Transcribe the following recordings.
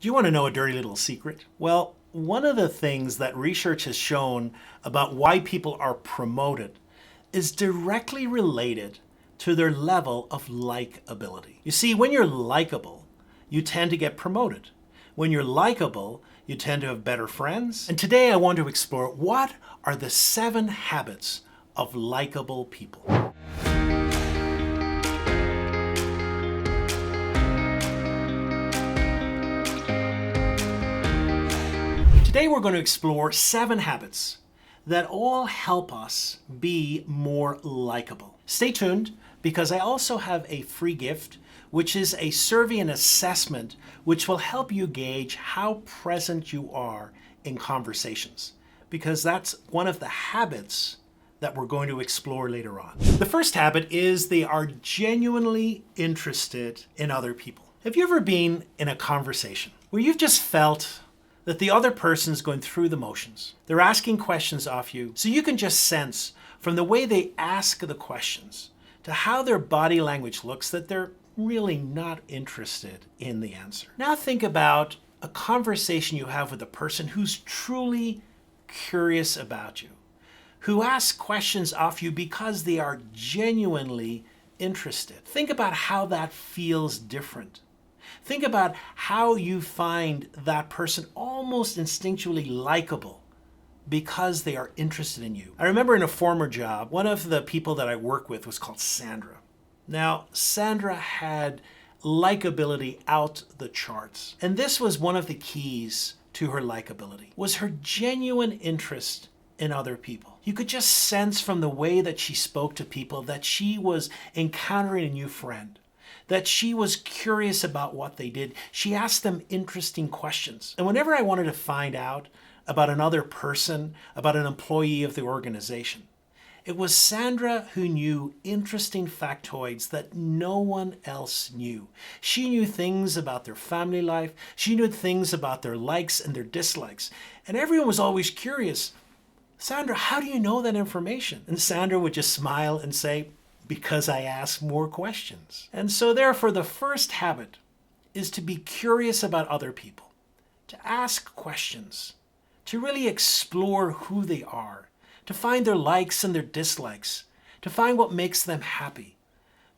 Do you want to know a dirty little secret? Well, one of the things that research has shown about why people are promoted is directly related to their level of likability. You see, when you're likable, you tend to get promoted. When you're likable, you tend to have better friends. And today I want to explore what are the 7 habits of likable people. Today we're going to explore 7 habits that all help us be more likable. Stay tuned because I also have a free gift, which is a survey and assessment which will help you gauge how present you are in conversations, because that's one of the habits that we're going to explore later on. The first habit is they are genuinely interested in other people. Have you ever been in a conversation where you've just felt that the other person's going through the motions? They're asking questions of you, so you can just sense from the way they ask the questions to how their body language looks that they're really not interested in the answer. Now think about a conversation you have with a person who's truly curious about you, who asks questions of you because they are genuinely interested. Think about how that feels different. Think about how you find that person almost instinctually likable because they are interested in you. I remember in a former job, one of the people that I worked with was called Sandra. Now, Sandra had likability out the charts. And this was one of the keys to her likability, was her genuine interest in other people. You could just sense from the way that she spoke to people that she was encountering a new friend, that she was curious about what they did. She asked them interesting questions. And whenever I wanted to find out about another person, about an employee of the organization, it was Sandra who knew interesting factoids that no one else knew. She knew things about their family life. She knew things about their likes and their dislikes. And everyone was always curious, Sandra, how do you know that information? And Sandra would just smile and say, because I ask more questions. And so therefore, the first habit is to be curious about other people, to ask questions, to really explore who they are, to find their likes and their dislikes, to find what makes them happy,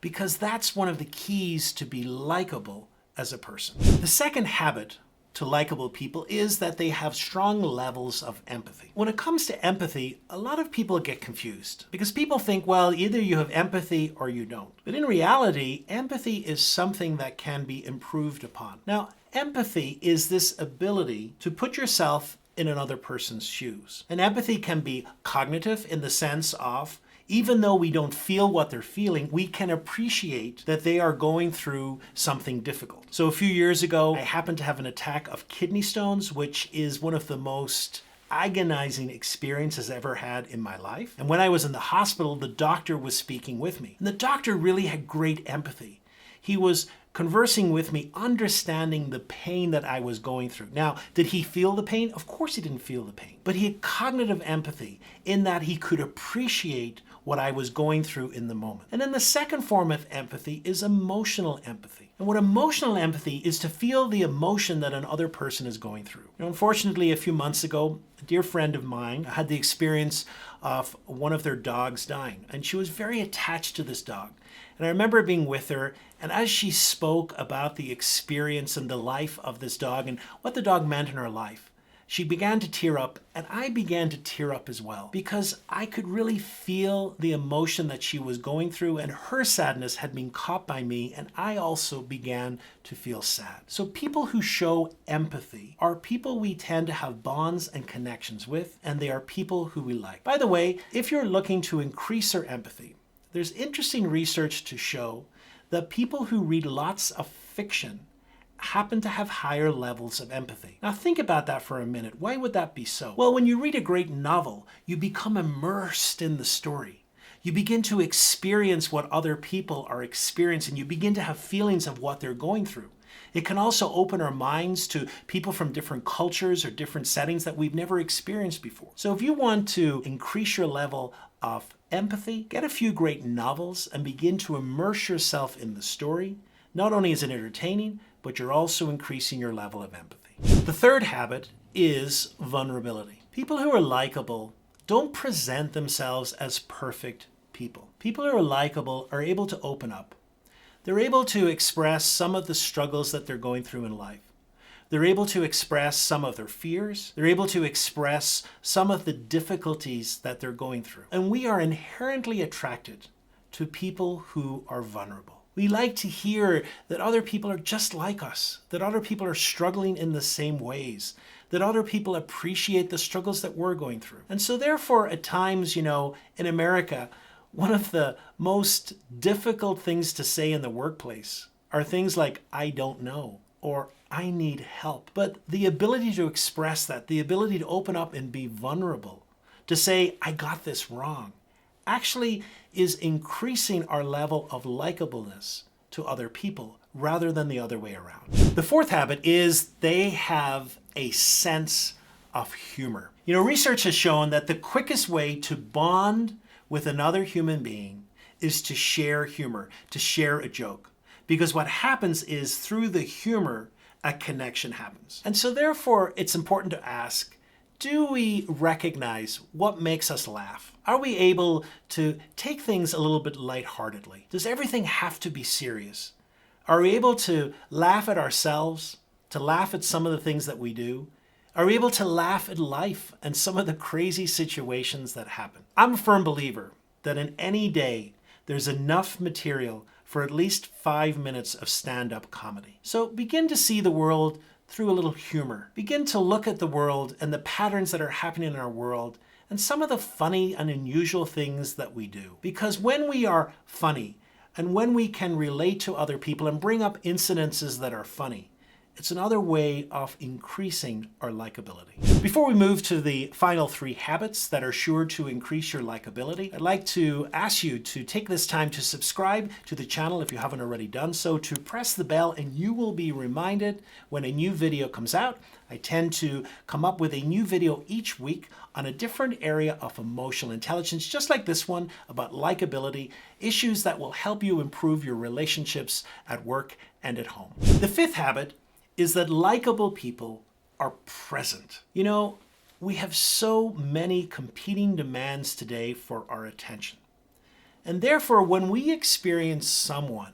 because that's one of the keys to be likable as a person. The second habit to likable people is that they have strong levels of empathy. When it comes to empathy, a lot of people get confused because people think, well, either you have empathy or you don't. But in reality, empathy is something that can be improved upon. Now, empathy is this ability to put yourself in another person's shoes. And empathy can be cognitive in the sense of, even though we don't feel what they're feeling, we can appreciate that they are going through something difficult. So a few years ago, I happened to have an attack of kidney stones, which is one of the most agonizing experiences I ever had in my life. And when I was in the hospital, the doctor was speaking with me. And the doctor really had great empathy. He was conversing with me, understanding the pain that I was going through. Now, did he feel the pain? Of course he didn't feel the pain. But he had cognitive empathy in that he could appreciate what I was going through in the moment. And then the second form of empathy is emotional empathy. And what emotional empathy is to feel the emotion that another person is going through. Now, unfortunately, a few months ago, a dear friend of mine had the experience of one of their dogs dying. And she was very attached to this dog. And I remember being with her, and as she spoke about the experience and the life of this dog and what the dog meant in her life, she began to tear up, and I began to tear up as well, because I could really feel the emotion that she was going through, and her sadness had been caught by me, and I also began to feel sad. So people who show empathy are people we tend to have bonds and connections with, and they are people who we like. By the way, if you're looking to increase your empathy, there's interesting research to show that people who read lots of fiction happen to have higher levels of empathy. Now think about that for a minute. Why would that be so? Well, when you read a great novel, you become immersed in the story. You begin to experience what other people are experiencing. You begin to have feelings of what they're going through. It can also open our minds to people from different cultures or different settings that we've never experienced before. So if you want to increase your level of empathy, get a few great novels and begin to immerse yourself in the story. Not only is it entertaining, but you're also increasing your level of empathy. The third habit is vulnerability. People who are likable don't present themselves as perfect people. People who are likable are able to open up. They're able to express some of the struggles that they're going through in life. They're able to express some of their fears. They're able to express some of the difficulties that they're going through. And we are inherently attracted to people who are vulnerable. We like to hear that other people are just like us, that other people are struggling in the same ways, that other people appreciate the struggles that we're going through. And so therefore, at times, in America, one of the most difficult things to say in the workplace are things like, I don't know, or I need help. But the ability to express that, the ability to open up and be vulnerable, to say, I got this wrong, actually is increasing our level of likableness to other people rather than the other way around. The fourth habit is they have a sense of humor. Research has shown that the quickest way to bond with another human being is to share humor, to share a joke. Because what happens is through the humor, a connection happens. And so therefore, it's important to ask, do we recognize what makes us laugh? Are we able to take things a little bit lightheartedly? Does everything have to be serious? Are we able to laugh at ourselves, to laugh at some of the things that we do? Are we able to laugh at life and some of the crazy situations that happen? I'm a firm believer that in any day, there's enough material for at least 5 minutes of stand-up comedy. So begin to see the world through a little humor. Begin to look at the world and the patterns that are happening in our world and some of the funny and unusual things that we do. Because when we are funny and when we can relate to other people and bring up incidences that are funny, it's another way of increasing our likability. Before we move to the final 3 habits that are sure to increase your likability, I'd like to ask you to take this time to subscribe to the channel if you haven't already done so, to press the bell, and you will be reminded when a new video comes out. I tend to come up with a new video each week on a different area of emotional intelligence, just like this one about likability, issues that will help you improve your relationships at work and at home. The 5th habit is that likable people are present. We have so many competing demands today for our attention. And therefore, when we experience someone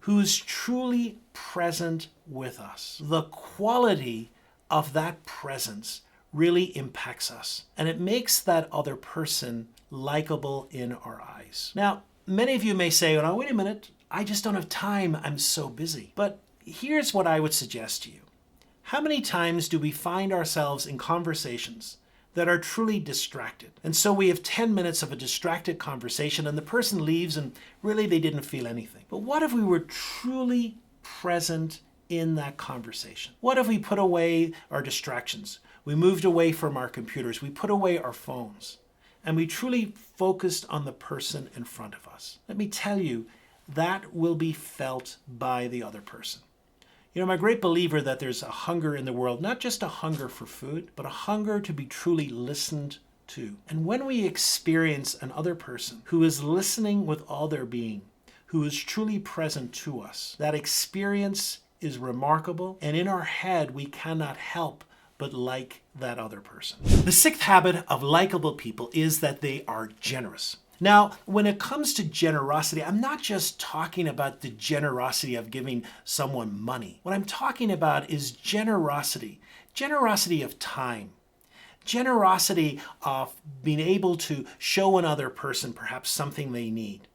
who's truly present with us, the quality of that presence really impacts us. And it makes that other person likable in our eyes. Now, many of you may say, oh, wait a minute, I just don't have time, I'm so busy. But here's what I would suggest to you. How many times do we find ourselves in conversations that are truly distracted? And so we have 10 minutes of a distracted conversation and the person leaves and really they didn't feel anything. But what if we were truly present in that conversation? What if we put away our distractions? We moved away from our computers. We put away our phones and we truly focused on the person in front of us. Let me tell you, that will be felt by the other person. I'm a great believer that there's a hunger in the world, not just a hunger for food, but a hunger to be truly listened to. And when we experience another person who is listening with all their being, who is truly present to us, that experience is remarkable. And in our head, we cannot help but like that other person. The 6th habit of likable people is that they are generous. Now, when it comes to generosity, I'm not just talking about the generosity of giving someone money. What I'm talking about is generosity of time, generosity of being able to show another person perhaps something they need,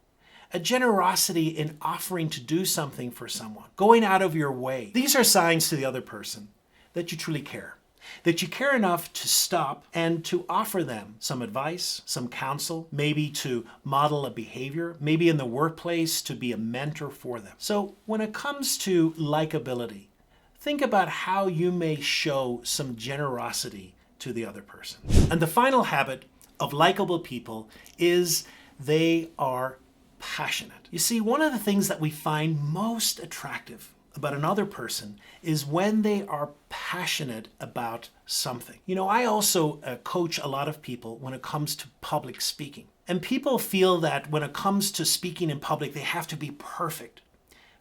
a generosity in offering to do something for someone, going out of your way. These are signs to the other person that you truly care. That you care enough to stop and to offer them some advice, some counsel, maybe to model a behavior, maybe in the workplace to be a mentor for them. So when it comes to likability, think about how you may show some generosity to the other person. And the final habit of likable people is they are passionate. You see, one of the things that we find most attractive about another person is when they are passionate about something. I also coach a lot of people when it comes to public speaking. And people feel that when it comes to speaking in public, they have to be perfect.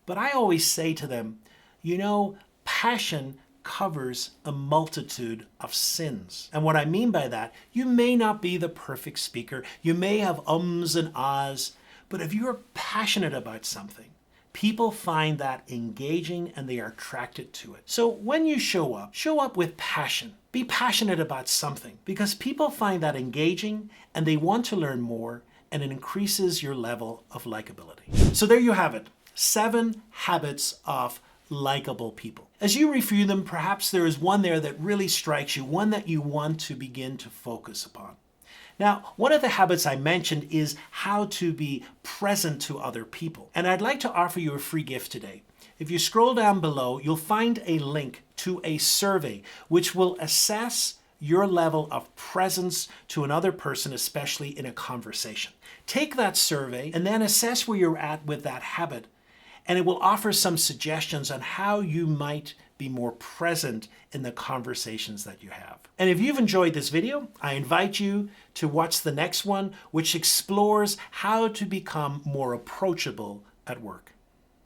But I always say to them, You know, passion covers a multitude of sins. And what I mean by that, you may not be the perfect speaker, you may have ums and ahs, but if you're passionate about something, people find that engaging and they are attracted to it. So when you show up with passion. Be passionate about something because people find that engaging and they want to learn more, and it increases your level of likability. So there you have it, 7 habits of likable people. As you review them, perhaps there is one there that really strikes you, one that you want to begin to focus upon. Now, one of the habits I mentioned is how to be present to other people. And I'd like to offer you a free gift today. If you scroll down below, you'll find a link to a survey which will assess your level of presence to another person, especially in a conversation. Take that survey and then assess where you're at with that habit, and it will offer some suggestions on how you might be more present in the conversations that you have. And if you've enjoyed this video, I invite you to watch the next one, which explores how to become more approachable at work.